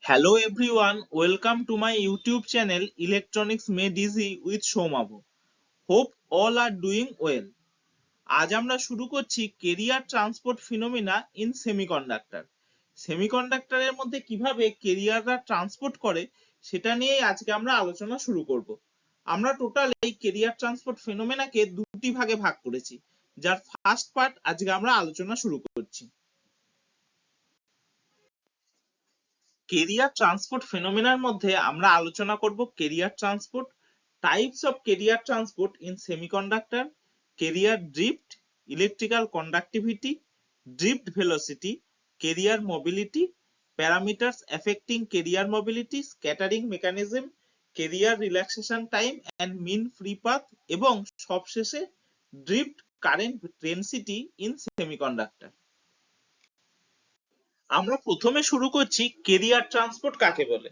Hello everyone, welcome to my YouTube channel Electronics Made Easy with Shomabho. Hope all are doing well. আজ আমরা শুরু করছি carrier transport phenomena in semiconductor. সেমিকন্ডাক্টরের মধ্যে কিভাবে কেরিয়াররা transport করে সেটা নিয়েই আজকে আমরা আলোচনা শুরু করব। আমরা টোটাল এই কেরিয়ার ট্রান্সপোর্ট ফিনোমিনাকে দুটি ভাগে ভাগ করেছি, যার ফার্স্ট পার্ট আজকে আমরা আলোচনা শুরু করছি। কেরিয়ার ট্রান্সপোর্ট ফেনোমেনার মধ্যে আমরা আলোচনা করব carrier transport, types of carrier transport in semiconductor, carrier drift, electrical conductivity, drift velocity, carrier mobility, parameters affecting carrier mobility, scattering mechanism, carrier relaxation time and mean free path, এবং সবশেষে drift current density in semiconductor. আমরা প্রথমে শুরু করছি carrier transport কাকে বলে।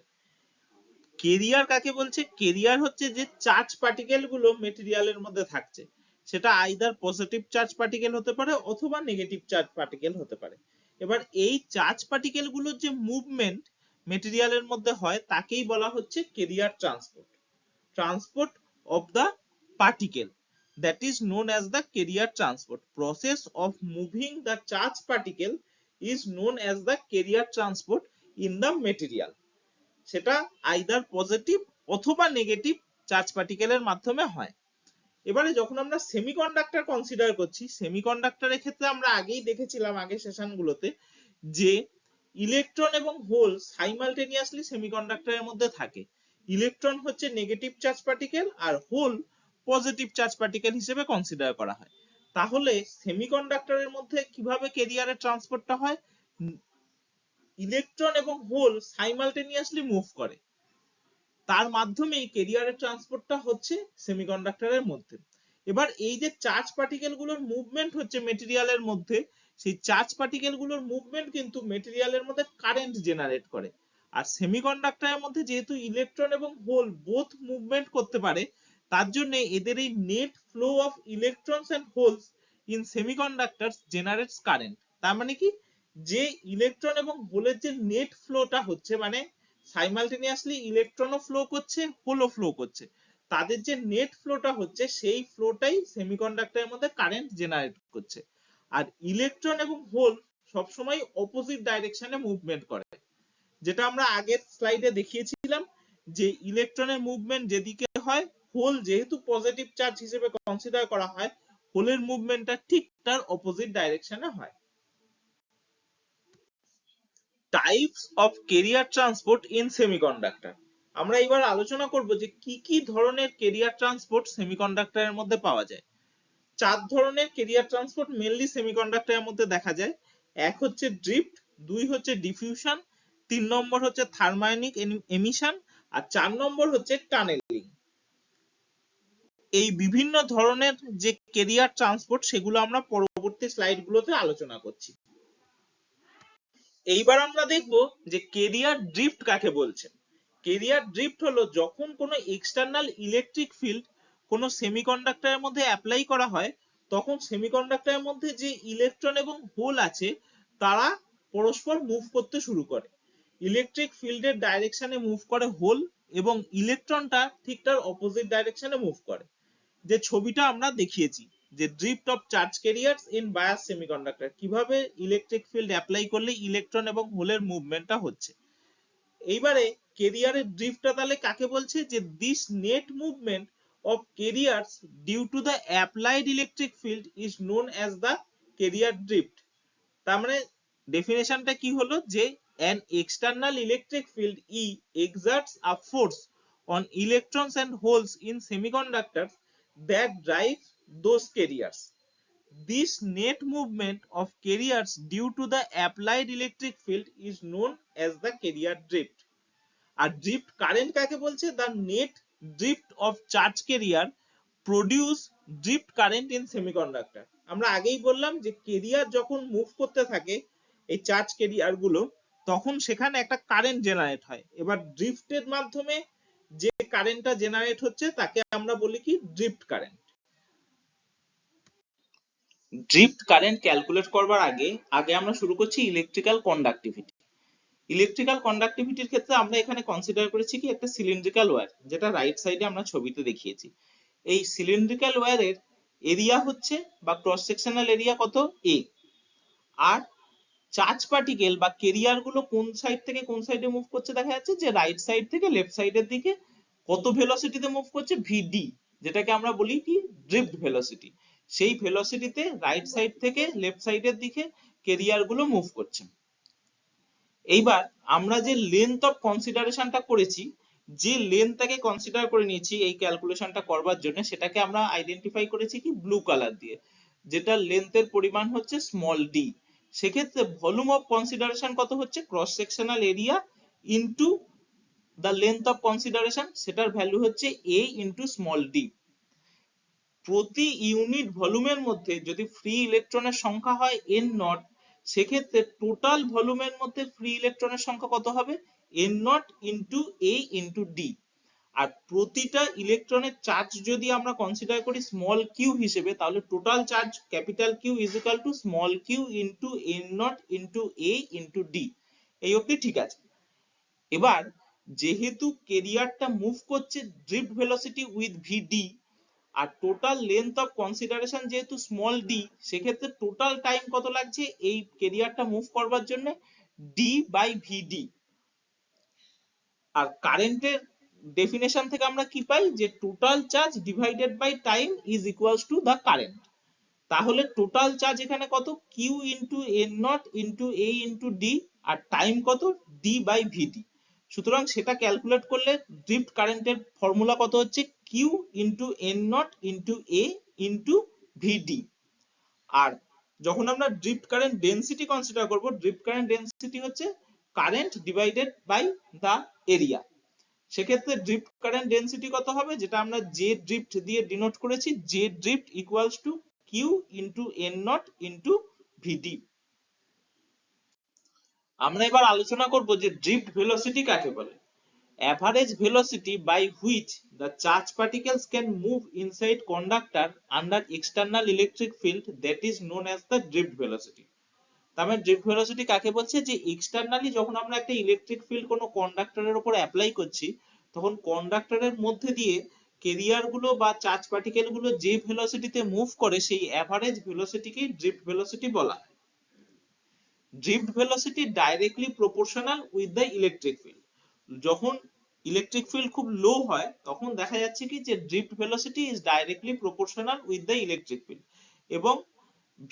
Career কাকে বলছে? কেরিয়ার হচ্ছে যে চার্জ পার্টিকেল গুলো মেটেরিয়ালের মধ্যে থাকছে, সেটা আইদার পজিটিভ চার্জ পার্টিকেল হতে পারে অথবা নেগেটিভ চার্জ পার্টিকেল হতে পারে। এবার এই চার্জ পার্টিকেল গুলোর যে মুভমেন্ট মেটেরিয়ালের মধ্যে হয় তাকেই বলা হচ্ছে career transport. Transport of the particle, that is known as the carrier transport. Process of moving the charge particle is known as the carrier transport in the material. সেটা either positive অথবা negative charge পার্টিকেলের মাধ্যমে হয়। এবারে যখন আমরা semiconductor consider করছি, সেমিকন্ডাক্টরের ক্ষেত্রে আমরা আগেই দেখেছিলাম আগের সেশনগুলোতে যে ইলেকট্রন এবং হোল সাইমালটেনিয়াসলি সেমিকন্ডাক্টরের মধ্যে থাকে। ইলেকট্রন হচ্ছে নেগেটিভ চার্জ পার্টিকেল আর হোল পজিটিভ চার্জ পার্টিকেল হিসেবে কনসিডার করা হয়। তাহলে সেমিকন্ডাক্টরের মধ্যে কিভাবে কেরিয়ারের ট্রান্সপোর্টটা হয়? ইলেকট্রন এবং হোল সাইমালটেনিয়াসলি মুভ করে, তার মাধ্যমেই কেরিয়ারের ট্রান্সপোর্টটা হচ্ছে সেমিকন্ডাক্টরের মধ্যে। এবার এই যে চার্জ পার্টিকেল গুলোর মুভমেন্ট হচ্ছে মেটেরিয়ালের মধ্যে, সেই চার্জ পার্টিকেল গুলোর মুভমেন্ট কিন্তু মেটেরিয়ালের মধ্যে কারেন্ট জেনারেট করে। আর সেমিকন্ডাক্টরের মধ্যে যেহেতু ইলেকট্রন এবং হোল বোথ মুভমেন্ট করতে পারে, তার জন্য এদের এই net flow of electrons and holes in semiconductors generates current. তার মানে কি, যে ইলেকট্রন এবং হোলের যে নেট ফ্লোটা হচ্ছে, মানে সাইমালটেনিয়াসলি ইলেকট্রনও ফ্লো করছে হোলও ফ্লো করছে, তাদের যে নেট ফ্লোটা হচ্ছে সেই ফ্লোটাই সেমিকন্ডাক্টরের মধ্যে কারেন্ট জেনারেট করছে। আর ইলেকট্রন এবং হোল সবসময় অপোজিট ডাইরেকশনে মুভমেন্ট করে, যেটা আমরা আগের স্লাইডে দেখিয়েছিলাম যে ইলেকট্রনের মুভমেন্ট যেদিকে হয়, হোল যেহেতু পজিটিভ চার্জ হিসেবে কনসিডার করা হয়, হোলের মুভমেন্টটা ঠিক তার অপোজিট ডাইরেকশনে হয়। Types of carrier transport in semiconductor. আমরা এবার আলোচনা করব যে কি কি ধরনের কেরিয়ার ট্রান্সপোর্ট সেমিকন্ডাক্টরের মধ্যে পাওয়া যায়। চার ধরনের কেরিয়ার ট্রান্সপোর্ট মেইনলি সেমিকন্ডাক্টরের মধ্যে দেখা যায়। এক হচ্ছে ড্রিফট, দুই হচ্ছে ডিফিউশন, তিন নম্বর হচ্ছে থার্মায়নিক এমিশন, আর চার নম্বর হচ্ছে টানেলিং। এই বিভিন্ন ধরনের যে কেরিয়ার ট্রান্সপোর্ট সেগুলো আমরা পরবর্তী স্লাইডগুলোতে আলোচনা করছি। এইবার আমরা দেখব যে কেরিয়ার ড্রিফট কাকে বলছে। কেরিয়ার ড্রিফট হলো যখন কোনো এক্সটার্নাল ইলেকট্রিক ফিল্ড কোনো সেমিকন্ডাক্টরের মধ্যে অ্যাপ্লাই করা হয়, তখন সেমিকন্ডাক্টরের মধ্যে যে ইলেকট্রন এবং হোল আছে তারা পরস্পর মুভ করতে শুরু করে। ইলেকট্রিক ফিল্ডের ডাইরেকশনে মুভ করে হোল এবং ইলেকট্রনটা ঠিক তার অপোজিট ডাইরেকশনে মুভ করে। যে ছবিটা আমরা দেখিয়েছি যে drift of charge carriers in bias semiconductor, কিভাবে ইলেকট্রিক ফিল্ড অ্যাপ্লাই করলে ইলেকট্রন এবং হোলের মুভমেন্টটা হচ্ছে। এইবারে কেরিয়ারের ড্রিফটটা তাহলে কাকে বলছে? যে this net movement of carriers due to the applied electric field is known as the carrier drift. তার মানে ডেফিনেশনটা কি হলো? যে an external electric field E exerts a force on electrons and holes in semiconductors that drive those carriers. This net movement of carriers due to the applied electric field is known as the carrier drift. আর drift current কাকে বলছে? the net drift of charge carrier produce drift current in semiconductor. আমরা আগেই বললাম যে career যখন move করতে থাকে এই চার্জ কেরিয়ার গুলো, তখন সেখানে একটা কারেন্ট জেনারেট হয়। এবার ড্রিফটের মাধ্যমে যে কারেন্টটা জেনারেট হচ্ছে তাকে আমরা বলি কি? Drift current. Drift current calculate করবার আগে আমরা শুরু করছি ইলেকট্রিক্যাল কন্ডাক্টিভিটি। ইলেকট্রিক্যাল কন্ডাক্টিভিটির ক্ষেত্রে আমরা এখানে কনসিডার করেছি কি একটা সিলিন্ড্রিক্যাল ওয়্যার, যেটা রাইট সাইডে আমরা ছবিতে দেখিয়েছি। এই সিলিন্ড্রিক্যাল ওয়্যারের এরিয়া হচ্ছে বা ক্রস সেকশনাল এরিয়া কত, a। আর চার্জ পার্টিকেল বা কেরিয়ার গুলো কোন সাইড থেকে কোন সাইডে মুভ করছে দেখা যাচ্ছে যে রাইট সাইড থেকে লেফট সাইডের দিকে কত ভেলোসিটিতে মুভ করছে, vd, যেটাকে আমরা বলি কি ড্রিফট ভেলোসিটি। সেই ভেলোসিটিতে রাইট সাইড থেকে লেফট সাইডের দিকে কেরিয়ার গুলো মুভ করছে। এইবার আমরা যে লেন্থ অফ কনসিডারেশনটা করেছি, যে লেন্থটাকে কনসিডার করে নিয়েছি এই ক্যালকুলেশনটা করবার জন্য, সেটাকে আমরা আইডেন্টিফাই করেছি কি ব্লু কালার দিয়ে, যেটা লেন্থের পরিমাণ হচ্ছে স্মল ডি। সেক্ষেত্রে ভলিউম অফ কনসিডারেশন কত হচ্ছে, cross sectional area into the length of consideration, সেটার ভ্যালু হচ্ছে a ইনটু স্মল ডি। প্রতি ইউনিট ভলিউমের মধ্যে যদি ফ্রি ইলেকট্রনের সংখ্যা হয় n নট, সেক্ষেত্রে টোটাল ভলিউমের মধ্যে ফ্রি ইলেকট্রনের সংখ্যা কত হবে, n not into a into d। আর প্রতিটা ইলেকট্রনের চার্জ যদি আমরা কনসিডার করি স্মল কিউ হিসেবে, তাহলে total charge capital q is equal to small q into n not into a into d। এই অবধি ঠিক আছে। এবার যেহেতু কেরিয়ারটা মুভ করছে ড্রিফট ভেলোসিটি উইথ vd, আর টোটাল লেন্থ অফ কনসিডারেশন যেহেতু স্মল ডি, সেক্ষেত্রে টোটাল টাইম কত লাগছে এই কেরিয়ারটা মুভ করবার জন্য, d বাই vd। আর কারেন্টের ডেফিনেশন থেকে আমরা কি পাই, যে total charge divided by time is equals to the current. তাহলে টোটাল চার্জ এখানে কত, q into n not into a into d, আর টাইম কত, d বাই vd। সুতরাং সেটা ক্যালকুলেট করলে ড্রিফট কারেন্টের ফর্মুলা কত হচ্ছে, q into n not into a into vd। আর যখন আমরা ড্রিফট কারেন্ট ডেনসিটি কনসিডার করব, ড্রিফট কারেন্ট ডেনসিটি হচ্ছে current divided by the area. সেক্ষেত্রে ড্রিফট কারেন্ট ডেনসিটি কত হবে, যেটা আমরা জে ড্রিফট দিয়ে ডিনোট করেছি, J drift equals to Q into N not into VD. আমরা এবার আলোচনা করব যে ড্রিফট ভেলোসিটি কাকে বলে। Average velocity by which the charge particles can move inside conductor under external electric field, that is known as the drift velocity। তার মানে drift velocity কাকে বলছে, যে এক্সটার্নালি যখন আমরা একটা ইলেকট্রিক ফিল্ড কোনো কন্ডাক্টরের উপর অ্যাপ্লাই করছি, তখন কন্ডাক্টরের মধ্যে দিয়ে কেরিয়ার গুলো বা চার্জ পার্টিকেল গুলো যে ভেলোসিটিতে মুভ করে, সেই অ্যাভারেজ ভেলোসিটিকে ড্রিফট ভেলোসিটি বলা হয়। Drift velocity directly proportional with the electric field. যখন ইলেকট্রিক ফিল্ড খুব লো হয়, তখন দেখা যাচ্ছে কি যে drift velocity is directly proportional with the electric field. এবং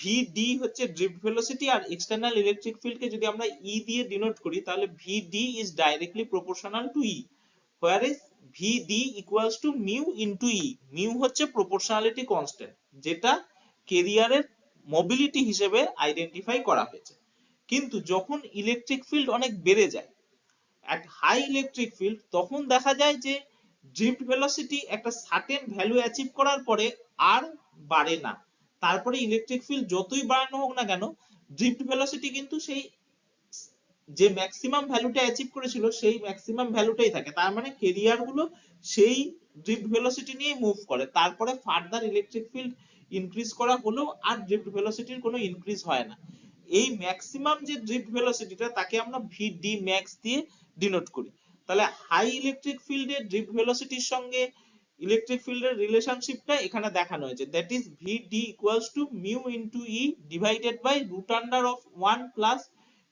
vd হচ্ছে ড্রিফট ভেলোসিটি, আর এক্সটার্নাল ইলেকট্রিক ফিল্ড কে যদি আমরা e দিয়ে ডিনোট করি, তাহলে vd is directly proportional two e, whereas vd equals to mu into e। Mu হচ্ছে proportionality constant, যেটা কেরিয়ারের মোবিলিটি হিসেবে আইডেন্টিফাই করা হয়েছে। কিন্তু যখন ইলেকট্রিক ফিল্ড অনেক বেড়ে যায়, এট হাই ইলেকট্রিক ফিল্ড, তখন দেখা যায় যে ড্রিফট ভেলোসিটি একটা সার্টেন ভ্যালু অ্যাচিভ করার পরে আর বাড়ে না। তারপরে ইলেকট্রিক ফিল্ড যতই বাড়ানো হোক না কেন, ড্রিফট ভেলোসিটি কিন্তু সেই যে ম্যাক্সিমাম ভ্যালুটা অ্যাচিভ করেছিল সেই ম্যাক্সিমাম ভ্যালুটাই থাকে। তার মানে কেরিয়ার গুলো সেই ড্রিফট ভেলোসিটি নিয়ে মুভ করে। তারপরে ফার্দার ইলেকট্রিক ফিল্ড ইনক্রিজ করা হলেও আর ড্রিফট ভেলোসিটির কোনো ইনক্রিজ হয় না। এই ম্যাক্সিমাম যে ড্রিফট ভেলোসিটিটা, তাকে আমরা ভিডি ম্যাক্স দিয়ে ডিনোট করি। তাহলে হাই ইলেকট্রিক ফিল্ডের ড্রিফট ভেলোসিটির সঙ্গে ইলেকট্রিক ফিল্ডের রিলেশনশিপটা এখানে দেখানো হয়েছে, that is v d equals to mu into e divided by root under of 1 plus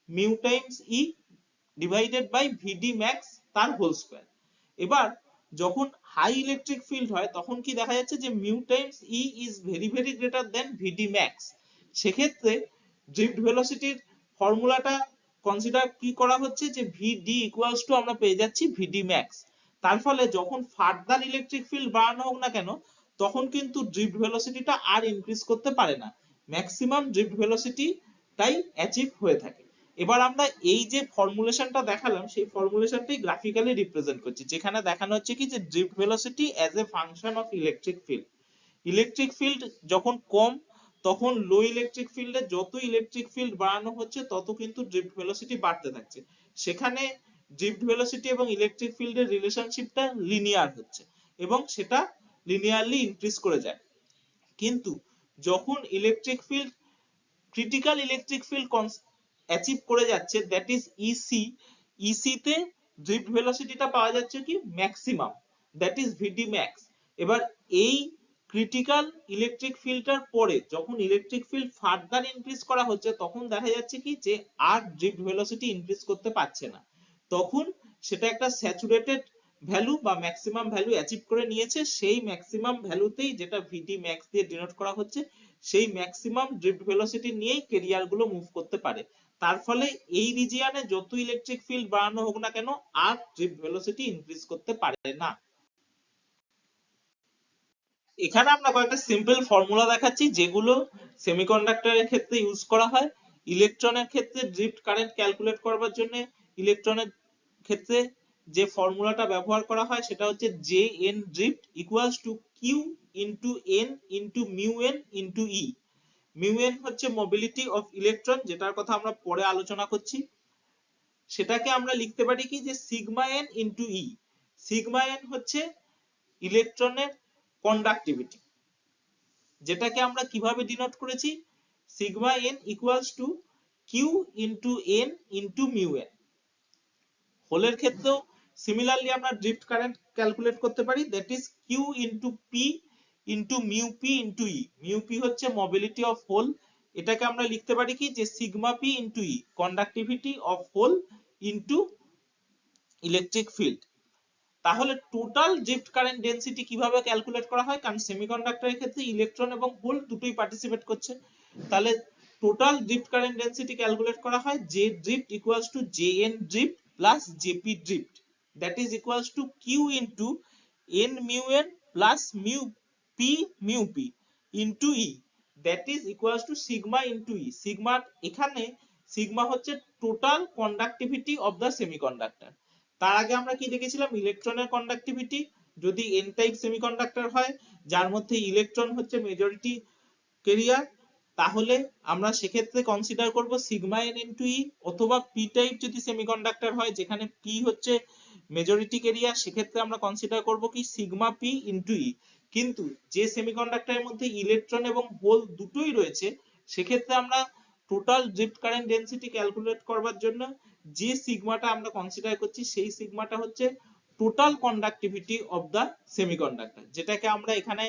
mu times e divided by v d max তার হোল স্কয়ার। এবার যখন হাই ইলেকট্রিক ফিল্ড হয়, তখন কি দেখা যাচ্ছে যে mu times e is very very greater than v d max. সেক্ষেত্রে ড্রিফট ভেলোসিটির ফর্মুলাটা কনসিডার কি করা হচ্ছে, যে ভিডি ইকুয়ালস টু আমরা পেয়ে যাচ্ছি ভিডি ম্যাক্স। তার ফলে যখন ফার্দার ইলেকট্রিক ফিল্ড বাড়ানো হোক না কেন, তখন কিন্তু ড্রিফট ভেলোসিটিটা আর ইনক্রিজ করতে পারে না, ম্যাক্সিমাম ড্রিফট ভেলোসিটি তাই অ্যাচিভ হয়ে থাকে। এবার আমরা এই যে ফর্মুলেশনটা দেখালাম, সেই ফর্মুলেশনটাই গ্রাফিক্যালি রিপ্রেজেন্ট করছি, যেখানে দেখানো হচ্ছে কি যে drift velocity as a function of electric field. Electric field যখন কম, তখন লো ইলেকট্রিক ফিল্ডে যত ইলেকট্রিক ফিল্ড বাড়ানো হচ্ছে, তত কিন্তু ড্রিফট ভেলোসিটি বাড়তে থাকছে। সেখানে ড্রিফট ভেলোসিটি এবং ইলেকট্রিক ফিল্ডের রিলেশনশিপটা লিনিয়ার হচ্ছে এবং সেটা লিনিয়ারলি ইনক্রিজ করে যায়। কিন্তু যখন electric field critical electric field achieve করে যাচ্ছে, দ্যাট ইজ ইসি, ইসি তে ড্রিফট ভেলোসিটিটা পাওয়া যাচ্ছে কি maximum, that is v d max. এবার এই ক্রিটিক্যাল ইলেকট্রিক ফিল্ডটার পরে যখন ইলেকট্রিক ফিল্ড ফার্দার ইনক্রিজ করা হচ্ছে তখন দেখা যাচ্ছে কি যে আর ড্রিফট ভেলোসিটি ইনক্রিজ করতে পারছে না, তখন সেটা একটা স্যাচুরেটেড ভ্যালু বা ম্যাক্সিমাম ভ্যালু অ্যাচিভ করে নিয়েছে। সেই ম্যাক্সিমাম ভ্যালুতেই যেটা ভিডি ম্যাক্স দিয়ে ডিনোট করা হচ্ছে, সেই ম্যাক্সিমাম ড্রিফট ভেলোসিটি নিয়েই কেরিয়ার গুলো মুভ করতে পারে। তার ফলে এই রিজিয়নে যত ইলেকট্রিক ফিল্ড বাড়ানো হোক না কেন আর ড্রিফট ভেলোসিটি ইনক্রিজ করতে পারে না। এখানে আমরা কয়েকটা সিম্পল ফর্মুলা দেখাচ্ছি যেগুলো সেমিকন্ডাক্টরের ক্ষেত্রে ইউজ করা হয়। ইলেকট্রনের ক্ষেত্রে ড্রিফট কারেন্ট ক্যালকুলেট করবার জন্য ইলেকট্রনের ক্ষেত্রে যে ফর্মুলাটা ব্যবহার করা হয় সেটা হচ্ছে J n drift equals to q into n into mu n into E. Mu n হচ্ছে মোবিলিটি অফ ইলেকট্রন, যেটার কথা আমরা পরে আলোচনা করছি। সেটাকে আমরা লিখতে পারি কি যে সিগমা এন ইন্টু ই। সিগমা এন হচ্ছে ইলেকট্রনের কন্ডাক্টিভিটি, যেটাকে আমরা কিভাবে ডিনোট করেছি, sigma n equals to q into n into mu n. হোলের ক্ষেত্রেও সিমিলারলি আমরা ড্রিফট কারেন্ট ক্যালকুলেট করতে পারি, that is q into p into mu p into E. Mu p হচ্ছে মোবিলিটি অফ হোল, এটাকে আমরা লিখতে পারি কি যে sigma p into E, conductivity of hole into electric field. তাহলে টোটাল ড্রিফট কারেন্ট ডেনসিটি কিভাবে ক্যালকুলেট করা হয়, কারণ সেমিকন্ডাক্টরের ক্ষেত্রে ইলেকট্রন এবং হোল দুটোই পার্টিসিপেট করছে। তাহলে total drift current density calculate করা হয় J drift equals to J n drift plus J p drift, that is equals to q into n mu n plus mu p into e, that is equals to sigma into E. Sigma, এখানে sigma হচ্ছে total conductivity of the semiconductor. তার আগে আমরা কি দেখেছিলাম, ইলেকট্রনের conductivity যদি N type semiconductor হয় যার মধ্যে ইলেকট্রন হচ্ছে মেজরিটি কেরিয়ার, তাহলে আমরা সেক্ষেত্রে কনসিডার করব সিগমা এন ইনটু ই, অথবা পি টাইপ যদি সেমিকন্ডাক্টর হয় যেখানে পি হচ্ছে মেজরিটি কেরিয়ার, সেক্ষেত্রে আমরা কনসিডার করব কি সিগমা পি ইনটু ই। কিন্তু যে সেমিকন্ডাক্টরের মধ্যে ইলেকট্রন এবং হোল দুটোই রয়েছে সেক্ষেত্রে আমরা total drift current density calculate করবার জন্য যে সিগমাটা আমরা কনসিডার করছি সেই সিগমাটা হচ্ছে total conductivity of the semiconductor, যেটাকে আমরা এখানে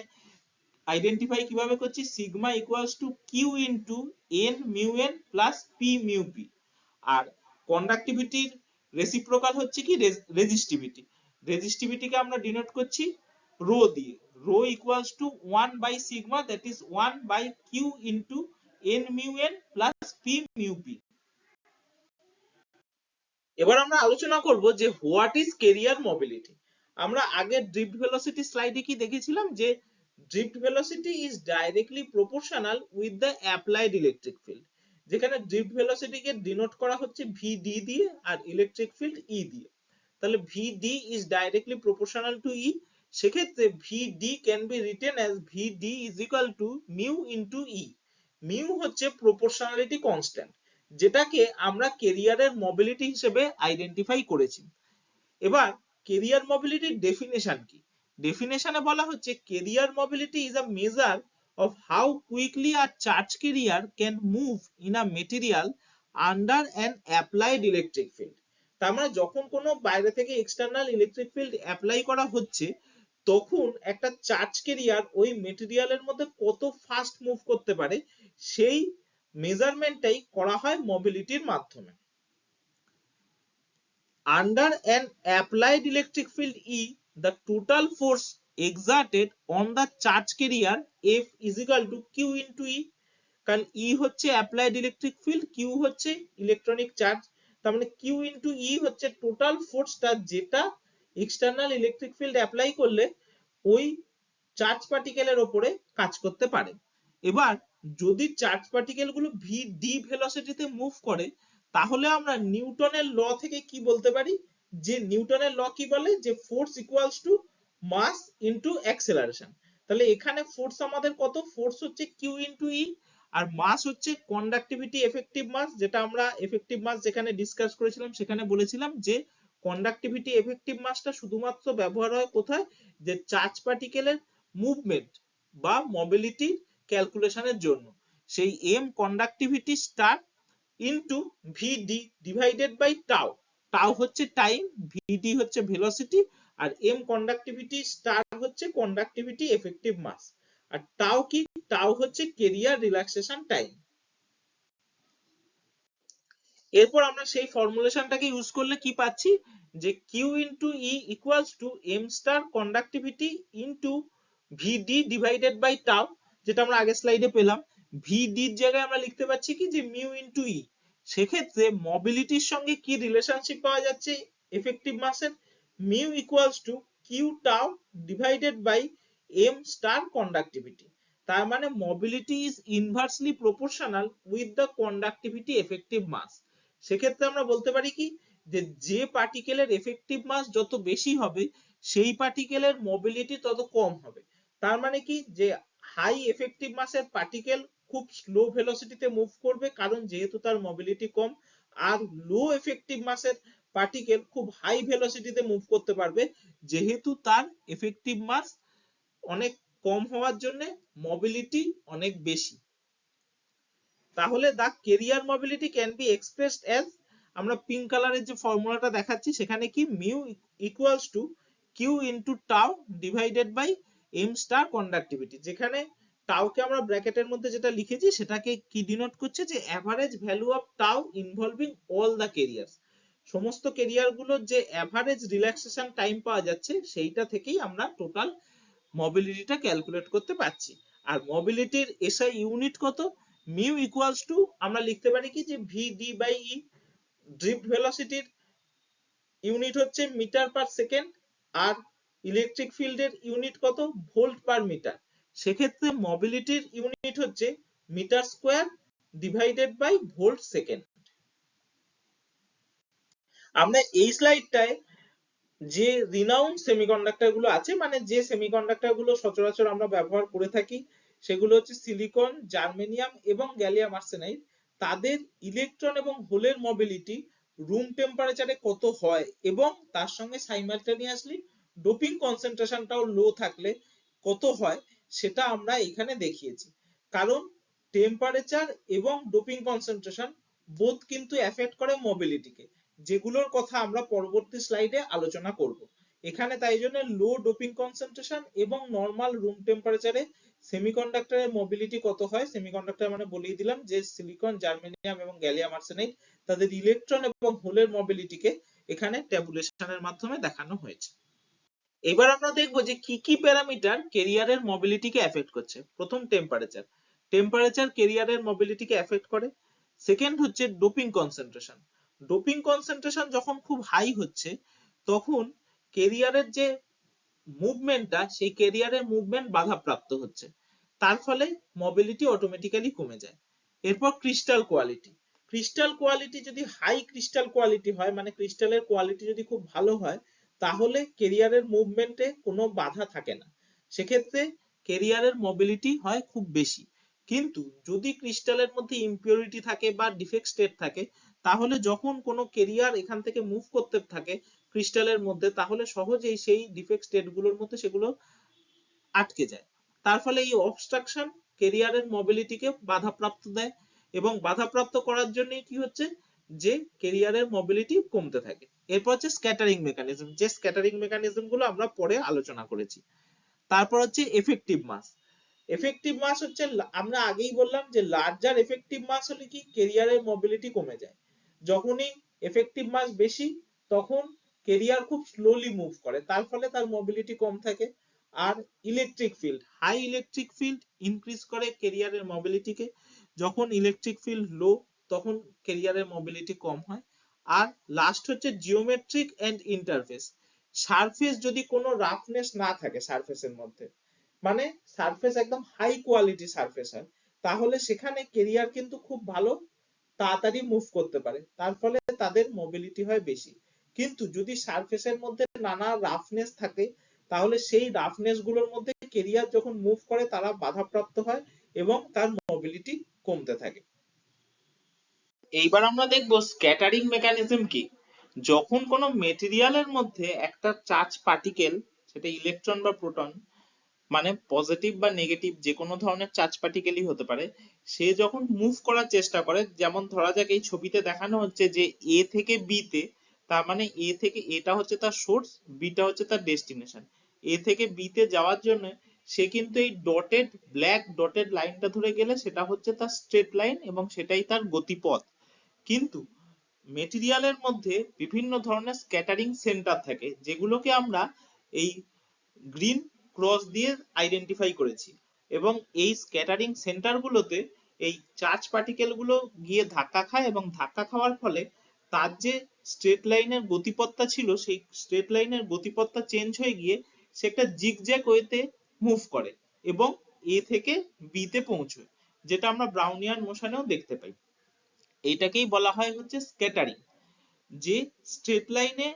আইডেন্টিফাই কিভাবে করছি, sigma equals to Q into n mu n plus p mu p. আর কন্ডাক্টিভিটির রেসিপ্রোকাল হচ্ছে কি রেজিস্টিভিটি। রেজিস্টিভিটিকে আমরা ডিনোট করছি রো দিয়ে, rho equals to 1 by sigma, that is 1 by q into n mu n plus p mu p. এবার আমরা আলোচনা করব যে হোয়াট ইজ কেরিয়ার মোবিলিটি। আমরা আগে ড্রিফট ভেলোসিটি স্লাইডে কি দেখেছিলাম যে drift velocity is directly proportional with the applied electric field, যেখানে ড্রিফট ভেলোসিটিকে ডিনোট করা হচ্ছে ভিডি দিয়ে আর ইলেকট্রিক ফিল্ড ই দিয়ে। তাহলে VD is directly proportional to E, সেক্ষেত্রে VD can be written as VD is equal to mu into E. Mu হচ্ছে proportionality constant, যেটাকে আমরা কেরিয়ারের মোবিলিটি হিসেবে আইডেন্টিফাই করেছি। এবার কেরিয়ার মোবিলিটির ডেফিনেশন কি, ডেফিনেশনে বলা হচ্ছে career mobility is a measure of how quickly a charge carrier can move in a material under an applied electric field। তার মানে যখন কোনো বাইরে থেকে এক্সটার্নাল ইলেকট্রিক ফিল্ড অ্যাপ্লাই করা হচ্ছে তখন একটা চার্জ ক্যারিয়ার ওই মেটেরিয়ালের মধ্যে কত ফাস্ট মুভ করতে পারে সেই মেজারমেন্টটাই করা হয় মোবিলিটির মাধ্যমে। Under an applied electric field E, the total force exerted on the charge carrier F is equal to Q into E, কারণ E হচ্ছে অ্যাপ্লাইড ইলেকট্রিক ফিল্ড, Q হচ্ছে ইলেকট্রনিক চার্জ, তার মানে Q into E হচ্ছে total ফোর্সটা যেটা external electric field apply করলে ওই charge পার্টিকেলের উপরে কাজ করতে পারে। এবার যদি চার্জ পার্টিকেল গুলো v_d ভেলোসিটিতে মুভ করে তাহলে আমরা নিউটনের ল থেকে কি বলতে পারি, যে নিউটনের ল কি বলে যে force equals to mass into acceleration. তাহলে এখানে ফোর্স আমাদের কত, ফোর্স হচ্ছে q ইনটু e, আর মাস হচ্ছে কন্ডাক্টিভিটি এফেক্টিভ মাস, যেটা আমরা এফেক্টিভ মাস যেখানে ডিসকাস করেছিলাম সেখানে বলেছিলাম যে কন্ডাক্টিভিটি এফেক্টিভ মাসটা শুধুমাত্র ব্যবহার হয় কোথায়, যে চার্জ পার্টিকেলের মুভমেন্ট বা মোবিলিটি ক্যালকুলেশনের জন্য। সেই m conductivity star into vd divided by tau, tau হচ্ছে টাইম, ভিডি হচ্ছে ভেলোসিটি, আর এম কন্ডাক্টিভিটি, স্টার হচ্ছে কন্ডাক্টিভিটি এফেক্টিভ মাস। আর টাউ কি? টাউ হচ্ছে কেরিয়ার রিল্যাক্সেশন টাইম। এরপর আমরা সেই ফর্মুলেশনটাকে ইউজ করলে কি পাচ্ছি, যে q into e equals to m star conductivity into v d divided by tau, যেটা আমরা আগের স্লাইডে পেলাম। ভিডির জায়গায় আমরা লিখতে পাচ্ছি কি, যে মিউ ইন্টু ই। সেক্ষেত্রে মোবিলিটির সঙ্গে কি রিলেশনশিপ পাওয়া যাচ্ছে এফেক্টিভ মাসের? Mu equals to q tau divided by m star conductivity. তার মানে mobility is inversely proportional with the conductivity effective mass. সেক্ষেত্রে আমরা বলতে পারি কি, যে পার্টিকেলের এফেক্টিভ মাস যত বেশি হবে সেই পার্টিকেলের মোবিলিটি তত কম হবে। তার মানে কি, যে হাই এফেক্টিভ মাসের পার্টিকেল খুব স্লো ভেলোসিটিতে মুভ করবে, কারণ যেহেতু তার মোবিলিটি কম। আর লো এফেক্টিভ মাসের পার্টিকেল খুব হাই ভেলোসিটিতে মুভ করতে পারবে, যেহেতু তার এফেক্টিভ মাস অনেক কম হওয়ার জন্য মোবিলিটি অনেক বেশি। তাহলে the carrier mobility can be expressed as, আমরা পিঙ্ক কালারের যে ফর্মুলাটা দেখাচ্ছি সেখানে কি, mu equals to Q into tau divided by m star conductivity, যেখানে টাউকে আমরা ব্র্যাকেটের মধ্যে যেটা লিখেছি সেটাকে কি ডিনোট করছে, যে average value of tau involving all the carrier. সমস্ত কেরিয়ার গুলোর যে অ্যাভারেজ রিল্যাক্সেশন টাইম পাওয়া যাচ্ছে সেইটা থেকেই আমরা টোটাল মোবিলিটিটা ক্যালকুলেট করতে পারছি। আর মোবিলিটির এসআই ইউনিট কত? মিউ ইকুয়ালস টু, আমরা লিখতে পারি কি, যে ভিডি বাই ই। ড্রিফট ভেলোসিটির ইউনিট হচ্ছে মিটার পার সেকেন্ড, আর ইলেকট্রিক ফিল্ডের ইউনিট কত? Volt per metre. সেক্ষেত্রে মোবিলিটির ইউনিট হচ্ছে metre square divided by volt second. আমরা এই স্লাইডটায় যে রিনাউন্ড সেমিকন্ডাক্টর গুলো আছে, মানে যে সেমিকন্ডাক্টর গুলো সচরাচর আমরা ব্যবহার করে থাকি, সেগুলো হচ্ছে সিলিকন, জার্মেনিয়াম এবং গ্যালিয়াম আর্সেনাইড। তাদের ইলেকট্রন এবং হোলের মোবিলিটি রুম টেম্পারেচারে কত হয়, এবং তার সঙ্গে সাইমালটেনিয়াসলি ডোপিং কনসেন্ট্রেশনটাও লো থাকলে কত হয়, সেটা আমরা এখানে দেখিয়েছি। কারণ টেম্পারেচার এবং ডোপিং কনসেন্ট্রেশন বোথ কিন্তু এফেক্ট করে মোবিলিটিকে, যেগুলোর কথা আমরা পরবর্তী স্লাইডে আলোচনা করব। এখানে তাই জন্য লো ডোপিং কনসেন্ট্রেশন এবং নরমাল রুম টেম্পারেচারে সেমিকন্ডাক্টরের মোবিলিটি কত হয়, সেমিকন্ডাক্টর মানে বলেই দিলাম যে সিলিকন, জার্মেনিয়াম এবং গ্যালিয়াম আর্সেনাইড, তাদের ইলেকট্রন এবং হোলের মোবিলিটিকে এখানে ট্যাবুলেশনের মাধ্যমে দেখানো হয়েছে। এবার আমরা দেখবো যে কি কি প্যারামিটার কেরিয়ারের মোবিলিটিকে এফেক্ট করছে। প্রথম টেম্পারেচার, টেম্পারেচার কেরিয়ারের মোবিলিটিকে এফেক্ট করে। সেকেন্ড হচ্ছে ডোপিং কনসেন্ট্রেশন, ডোপিং কনসেন্ট্রেশন যখন খুব হাই হচ্ছে তখন কেরিয়ারের যে মুভমেন্টটা, সেই কেরিয়ারের মুভমেন্ট বাধাপ্রাপ্ত হচ্ছে, তার ফলে মোবিলিটি অটোমেটিক্যালি কমে যায়। এরপর ক্রিস্টাল কোয়ালিটি, ক্রিস্টাল কোয়ালিটি যদি হাই ক্রিস্টাল কোয়ালিটি হয়, মানে ক্রিস্টালের কোয়ালিটি যদি খুব ভালো হয়, তাহলে কেরিয়ারের মুভমেন্টে কোনো বাধা থাকে না, সেক্ষেত্রে কেরিয়ারের মোবিলিটি হয় খুব বেশি। কিন্তু যদি ক্রিস্টালের মধ্যে ইমপিউরিটি থাকে বা ডিফেক্ট স্টেট থাকে, তাহলে যখন কোনো কেরিয়ার এখান থেকে মুভ করতে থাকে ক্রিস্টালের মধ্যে, তাহলে সহজেই সেই ডিফেক্ট স্টেট গুলোর মধ্যে সেগুলো আটকে যায়। তার ফলে এই অবস্ট্রাকশন কেরিয়ারের মোবিলিটিকে বাধাপ্রাপ্ত দেয়, এবং বাধাপ্রাপ্ত করার জন্য কি হচ্ছে, যে কেরিয়ারের মোবিলিটি কমতে থাকে। এরপর হচ্ছে স্ক্যাটারিং মেকানিজম, যে স্ক্যাটারিং মেকানিজম গুলো আমরা পরে আলোচনা করেছি। তারপর হচ্ছে এফেক্টিভ মাস, এফেক্টিভ মাস হচ্ছে, আমরা আগেই বললাম যে লার্জার এফেক্টিভ মাস হলে কি কেরিয়ারের মোবিলিটি কমে যায়। যখনই এফেক্টিভ মাস বেশি তখন কেরিয়ার খুব স্লোলি মুভ করে, তার ফলে তার মোবিলিটি কম থাকে। আর electric field, high electric field increase করে কেরিয়ারের মোবিলিটিকে, যখন ইলেকট্রিক ফিল্ড লো তখন কেরিয়ারের মোবিলিটি কম হয়। আর লাস্ট হচ্ছে জিওমেট্রিক এন্ড ইন্টারফেস, সারফেস যদি কোনো রাফনেস না থাকে সারফেসের মধ্যে, মানে সারফেস একদম হাই কোয়ালিটি সারফেস হয়, তাহলে সেখানে কেরিয়ার কিন্তু খুব ভালো তাড়াতাড়ি মুভ করতে পারে, তার ফলে তাদের মোবিলিটি হয় বেশি। কিন্তু যদি সারফেসের মধ্যে নানা রাফনেস থাকে, তাহলে সেই রাফনেস গুলোর মধ্যে কেরিয়ার যখন মুভ করে তারা বাধাপ্রাপ্ত হয় এবং তার মোবিলিটি কমতে থাকে। এইবার আমরা দেখব স্ক্যাটারিং মেকানিজম কি। যখন কোনো মেটেরিয়ালের মধ্যে একটা চার্জ পার্টিকেল, সেটা ইলেকট্রন বা প্রোটন, মানে পজিটিভ বা নেগেটিভ যে কোনো ধরনের চার্জ পার্টিকেলই হতে পারে, সে যখন মুভ করার চেষ্টা করে, যেমন ধরা যাক এই ছবিতে দেখানো হচ্ছে যে এ থেকে বি তে তার মানে এ থেকে, এটা হচ্ছে তার সোর্স, বিটা হচ্ছে তার ডেস্টিনেশন। এ থেকে বি তে যাওয়ার জন্য সে কিন্তু এই ডটেড, ব্ল্যাক ডটেড লাইনটা ধরে গেলে সেটা হচ্ছে তার স্ট্রেট লাইন এবং সেটাই তার গতিপথ। কিন্তু মেটেরিয়ালের মধ্যে বিভিন্ন ধরনের স্ক্যাটারিং সেন্টার থাকে, যেগুলোকে আমরা এই গ্রিন ক্রস দিয়ে আইডেন্টিফাই করেছি। এবং এই স্ক্যাটারিং সেন্টার গুলোতে এই চার্জ পার্টিকেল গুলো গিয়ে ধাক্কা খায়, এবং ধাক্কা খাওয়ার ফলে তার যে স্ট্রেট লাইনের গতিপথটা ছিল, সেই স্ট্রেট লাইনের গতিপথটা চেঞ্জ হয়ে গিয়ে সে একটা জিগজ্যাগ ওয়েতে মুভ করে এবং এ থেকে বি তে পৌঁছয়, যেটা আমরা ব্রাউনিয়ান মোশনেও দেখতে পাই। এইটাকেই বলা হয় হচ্ছে স্ক্যাটারিং। যে স্ট্রেট লাইনে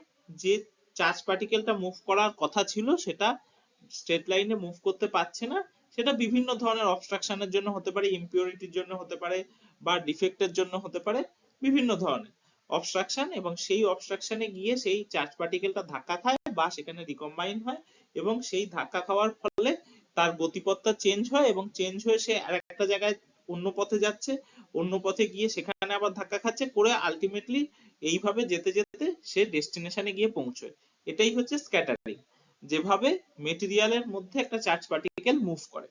যে চার্জ পার্টিকেলটা মুভ করার কথা ছিল সেটা স্ট্রেট লাইনে মুভ করতে পারছে না, সেটা বিভিন্ন ধরনের অবস্ট্রাকশনের জন্য হতে পারে, ইমপিউরিটির জন্য হতে পারে, বা ডিফেক্টের জন্য হতে পারে, বিভিন্ন ধরনের অবস্ট্রাকশন। এবং সেই অবস্ট্রাকশনে গিয়ে সেই চার্জ পার্টিকেলটা ধাক্কা খায় বা সেখানে রিকম্বাইন হয়, এবং সেই ধাক্কা খাওয়ার ফলে তার গতিপথটা চেঞ্জ হয়, এবং চেঞ্জ হয়ে সে আরেকটা জায়গায় অন্য পথে যাচ্ছে, অন্য পথে গিয়ে সেখানে আবার ধাক্কা খাচ্ছে করে আলটিমেটলি এইভাবে যেতে যেতে সে ডেস্টিনেশনে গিয়ে পৌঁছয়। এটাই হচ্ছে স্ক্যাটারিং, যেভাবে মেটেরিয়ালের মধ্যে একটা চার্জ পার্টিকেল মুভ করে।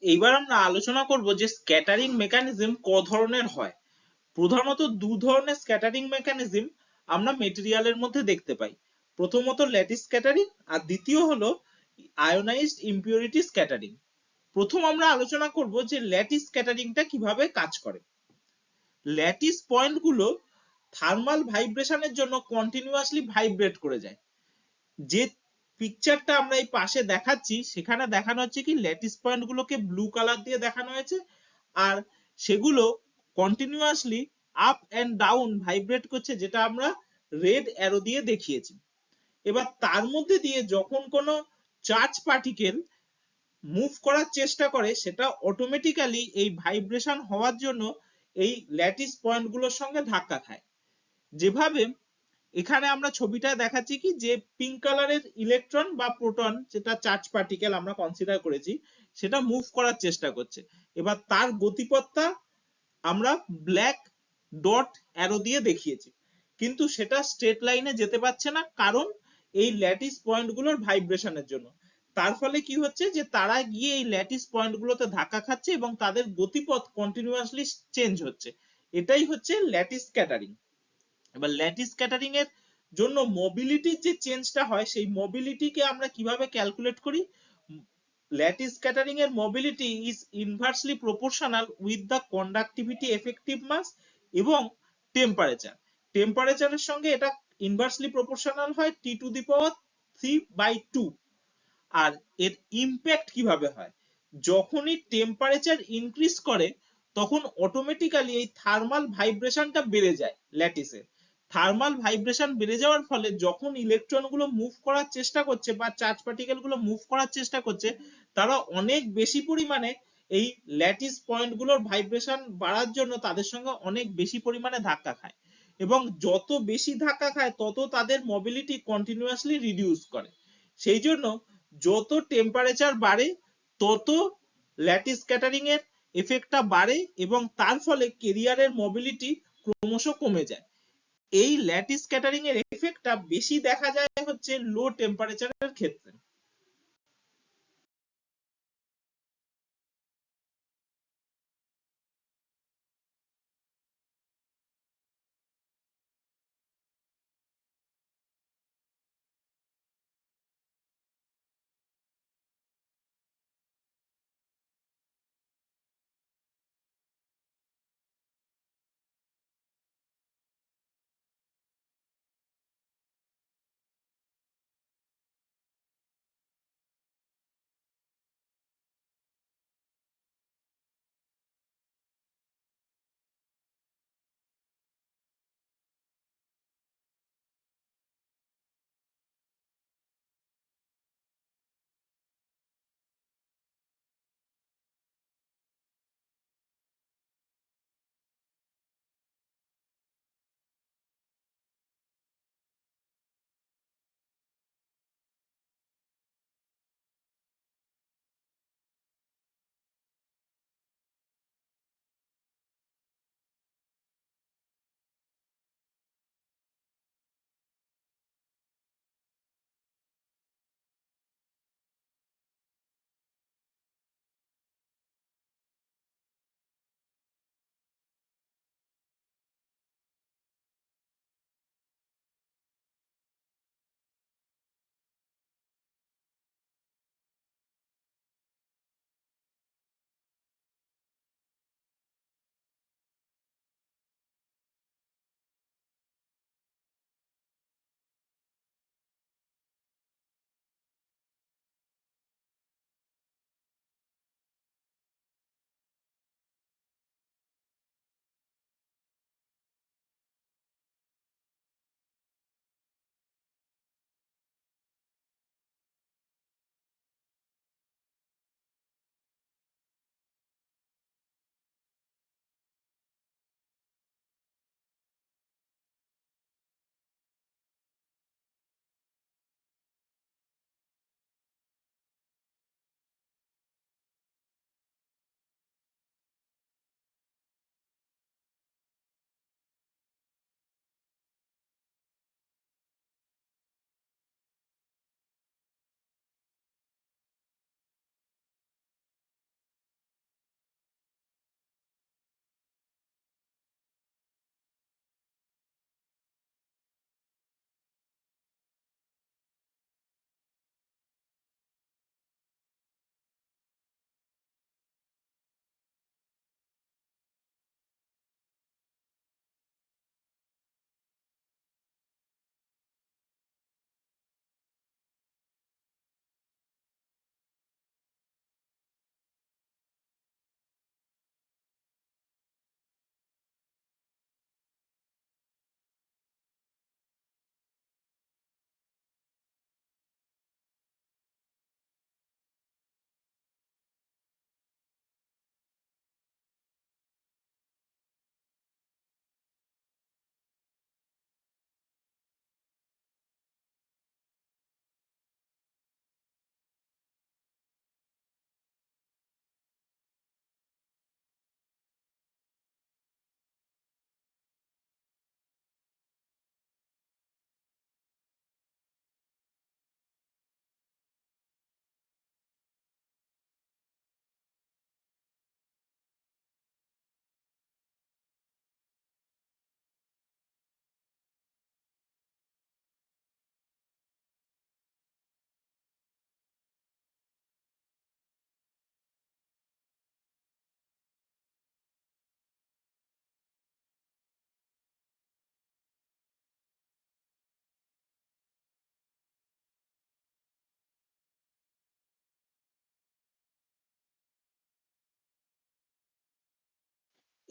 এইবার আমরা আলোচনা করব যে স্ক্যাটারিং মেকানিজম ক ধরনের হয়। প্রধানত দু ধরনের স্ক্যাটারিং মেকানিজম আমরা মেটেরিয়ালের মধ্যে দেখতে পাই। প্রথমত ল্যাটিস স্ক্যাটারিং আর দ্বিতীয় হলো আয়োনাইজড ইমপিউরিটি স্ক্যাটারিং। প্রথম আমরা আলোচনা করব যে ল্যাটিস স্ক্যাটারিংটা কিভাবে কাজ করে। ল্যাটিস পয়েন্টগুলো থার্মাল ভাইব্রেশনের জন্য কন্টিনিউয়াসলি ভাইব্রেট করে যায়। যে পিকচারটা আমরা এই পাশে দেখাচ্ছি সেখানে দেখানো হচ্ছে কি ল্যাটিস পয়েন্ট গুলোকে ব্লু কালার দিয়ে দেখানো হয়েছে, আর সেগুলো continuously up and down vibrate করছে, যেটা আমরা রেড অ্যারো দিয়ে দেখিয়েছি। এবার তার মধ্যে দিয়ে যখন কোনো চার্জ পার্টিকেল মুভ করার চেষ্টা করে সেটা অটোমেটিক্যালি এই ভাইব্রেশন হওয়ার জন্য এই ল্যাটিস পয়েন্টগুলোর সঙ্গে ধাক্কা খায়। যেভাবে এখানে আমরা ছবিটা দেখাচ্ছি কি যে পিঙ্ক কালারের ইলেকট্রন বা প্রোটন, যেটা চার্জ পার্টিকেল আমরা কনসিডার করেছি, সেটা মুভ করার চেষ্টা করছে। এবার তার গতিপথটা আমরা ব্ল্যাক ডট অ্যারো দিয়ে দেখিয়েছি, কিন্তু সেটা স্ট্রেট লাইনে যেতে পারছে না, কারণ এই ল্যাটিস পয়েন্টগুলোর ভাইব্রেশনের জন্য। তার ফলে কি হচ্ছে যে তারা গিয়ে এই ল্যাটিস পয়েন্টগুলোতে ধাক্কা খাচ্ছে এবং তাদের গতিপথ কন্টিনিউয়াসলি চেঞ্জ হচ্ছে। এটাই হচ্ছে ল্যাটিস স্ক্যাটারিং। এবার ল্যাটিস স্ক্যাটারিং এর জন্য মোবিলিটির যে চেঞ্জটা হয় সেই মোবিলিটিকে আমরা কিভাবে ক্যালকুলেট করি। ল্যাটিস স্ক্যাটারিং এর mobility is inversely proportional with the conductivity effective mass এবং টেম্পারেচার। টেম্পারেচারের সঙ্গে এটা ইনভার্সলি প্রপোর্শনাল হয় T⁻3/2। আর এর ইম্প্যাক্ট কিভাবে হয়, যখনই টেম্পারেচার ইনক্রিজ করে তখন অটোমেটিক্যালি এই থার্মাল ভাইব্রেশনটা বেড়ে যায় ল্যাটিসের। থার্মাল ভাইব্রেশন বেড়ে যাওয়ার ফলে যখন ইলেকট্রন গুলো মুভ করার চেষ্টা করছে বা চার্জ পার্টিকেল গুলো মুভ করার চেষ্টা করছে, তারা অনেক বেশি পরিমাণে এই ল্যাটিস পয়েন্ট গুলোর ভাইব্রেশন বাড়ার জন্য তাদের সঙ্গে অনেক বেশি পরিমাণে ধাক্কা খায়, এবং যত বেশি ধাক্কা খায় তত তাদের মোবিলিটি কন্টিনিউয়াসলি রিডিউস করে। সেই জন্য যত টেম্পারেচার বাড়ে তত ল্যাটিস স্ক্যাটারিং এর এফেক্টটা বাড়ে এবং তার ফলে কেরিয়ারের মোবিলিটি ক্রমশ কমে যায়। এই ল্যাটিস স্ক্যাটারিং এর এফেক্টটা বেশি দেখা যায় হচ্ছে লো টেম্পারেচারের ক্ষেত্রে।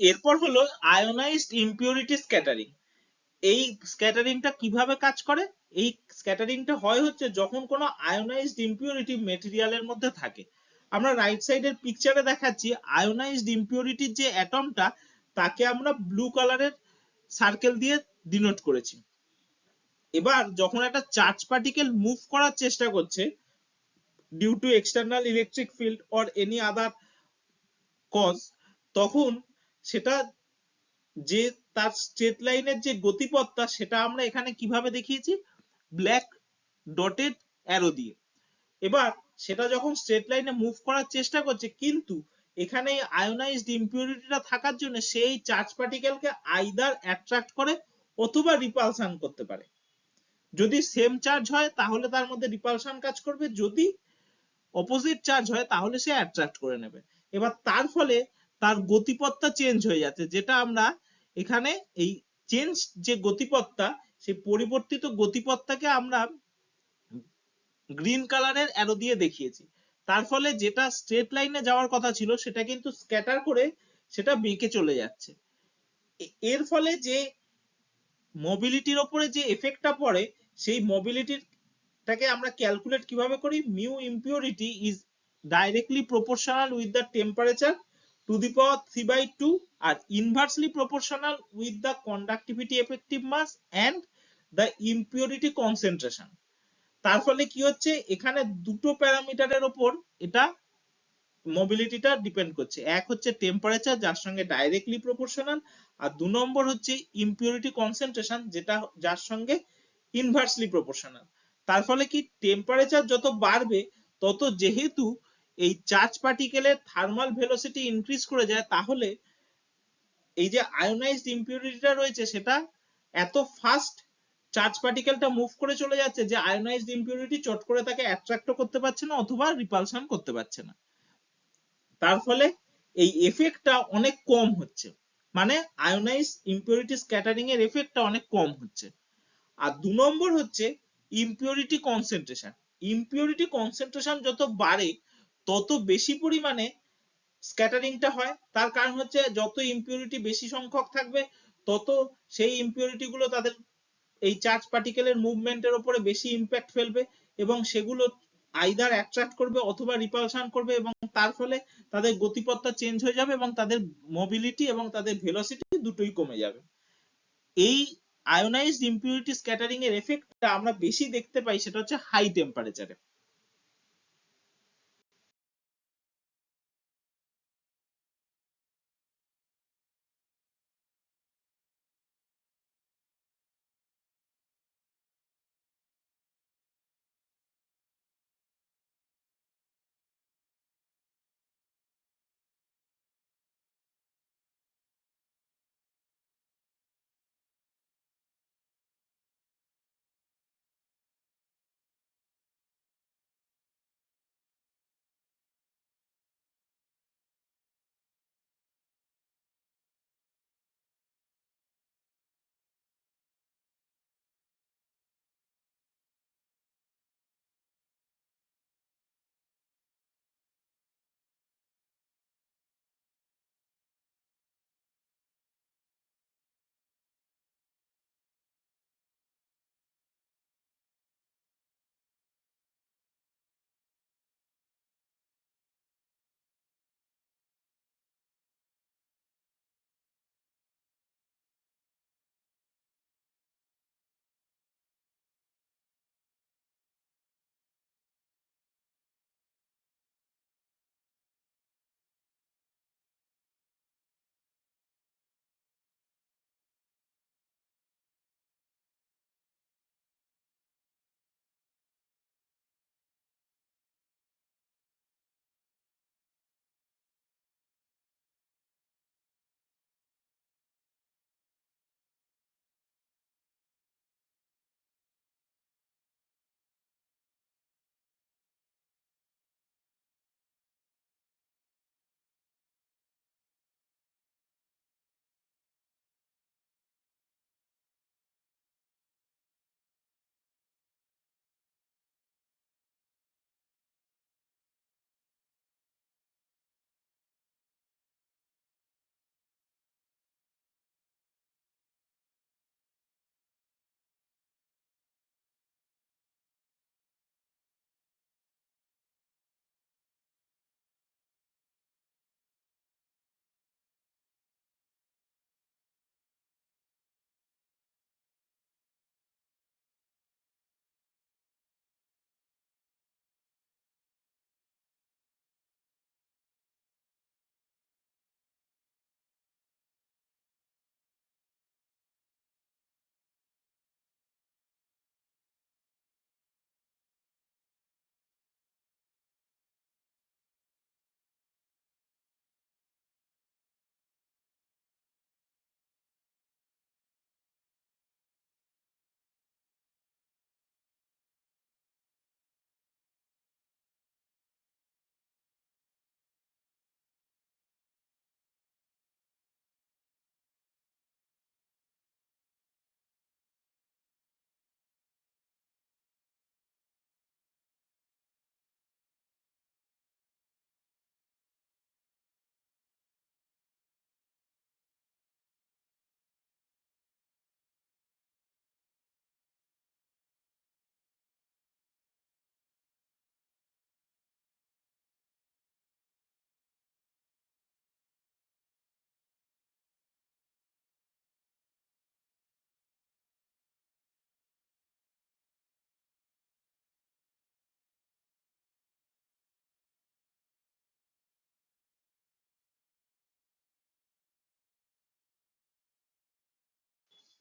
এরপর হলো আয়োনাইজড ইমপিউরিটি স্ক্যাটারিং। এই স্ক্যাটারিংটা কিভাবে কাজ করে? এই স্ক্যাটারিংটা হয় হচ্ছে যখন কোনো আয়োনাইজড ইমপিউরিটি মেটেরিয়ালের মধ্যে থাকে। আমরা রাইট সাইডের পিকচারে দেখাচ্ছি আয়োনাইজড ইমপিউরিটির যে অ্যাটমটা তাকে আমরা ব্লু কালারের সার্কেল দিয়ে ডিনোট করেছি। এবার যখন একটা চার্জ পার্টিকেল মুভ করার চেষ্টা করছে due to external electric field or any other cause, তখন সেটা যে তার স্ট্রেট লাইনের যে গতিপথটা সেটা আমরা এখানে কিভাবে দেখিয়েছি, ব্ল্যাক ডটেড অ্যারো দিয়ে। এবার সেটা যখন স্ট্রেট লাইনে মুভ করার চেষ্টা করছে, কিন্তু এখানে আয়োনাইজড ইমপিউরিটিটা থাকার জন্য সেই চার্জ পার্টিকেলকে আইদার অ্যাট্রাক্ট করে অথবা রিপালশন করতে পারে। যদি সেম চার্জ হয় তাহলে তার মধ্যে রিপালশন কাজ করবে, যদি অপোজিট চার্জ হয় তাহলে সে অ্যাট্রাক্ট করে নেবে। এবার তার ফলে তার গতিপথটা চেঞ্জ হয়ে যাচ্ছে, যেটা আমরা এখানে এই চেঞ্জ যে গতিপথটা, সেই পরিবর্তিত গতিপথটাকে আমরা গ্রিন কালারের অ্যারো দিয়ে দেখিয়েছি। তার ফলে যেটা স্ট্রেট লাইনে যাওয়ার কথা ছিল সেটা কিন্তু স্ক্যাটার করে সেটা বেঁকে চলে যাচ্ছে। এর ফলে যে মোবিলিটির ওপরে যে এফেক্টটা পড়ে, সেই মোবিলিটিটাকে আমরা ক্যালকুলেট কিভাবে করি, mu impurity is directly proportional with the temperature to the power 3/2 আর inversely proportional with the conductivity effective mass and the impurity concentration. তার ফলে কি হচ্ছে, এখানে দুটো প্যারামিটারের ওপর এটা মোবিলিটিটা ডিপেন্ড করছে। এক হচ্ছে টেম্পারেচার যার সঙ্গে ডাইরেক্টলি প্রপোর্শনাল, আর দু নম্বর হচ্ছে ইমপিউরিটি কনসেন্ট্রেশন যেটা যার সঙ্গে ইনভার্সলি প্রপোর্শনাল। তার ফলে কি টেম্পারেচার যত বাড়বে তত যেহেতু এই চার্জ পার্টিকেলের থার্মাল ভেলোসিটি ইনক্রিজ করে যায়, তাহলে এই যে আয়োনাইজড ইমপিউরিটিটা রয়েছে সেটা এত ফাস্ট চার্জ পার্টিকেলটা মুভ করে চলে যাচ্ছে যে আয়োনাইজড ইমপিউরিটি চট করে তাকে অ্যাট্রাক্ট করতে পারছে না অথবা রিপালশন করতে পারছে না। তার ফলে এই এফেক্টটা অনেক কম হচ্ছে, মানে আয়োনাইজ ইমপিউরিটি স্ক্যাটারিং এর এফেক্টটা অনেক কম হচ্ছে। আর দু নম্বর হচ্ছে ইমপিউরিটি কনসেন্ট্রেশন। ইমপিউরিটি কনসেন্ট্রেশন যত বাড়ে তত বেশি পরিমাণে স্ক্যাটারিংটা হয়। তার কারণ হচ্ছে যত ইমপিউরিটি বেশি সংখ্যক থাকবে তত সেই ইমপিউরিটি গুলো তাদের এই চার্জ পার্টিকেলের মুভমেন্টের উপরে বেশি ইম্প্যাক্ট ফেলবে এবং সেগুলো আইদার অ্যাট্রাক্ট করবে অথবা রিপালশন করবে, এবং তার ফলে তাদের গতিপথটা চেঞ্জ হয়ে যাবে এবং তাদের মোবিলিটি এবং তাদের ভেলোসিটি দুটোই কমে যাবে। এই আয়োনাইজড ইমপিউরিটি স্ক্যাটারিং এর এফেক্টটা আমরা বেশি দেখতে পাই সেটা হচ্ছে হাই টেম্পারেচারে।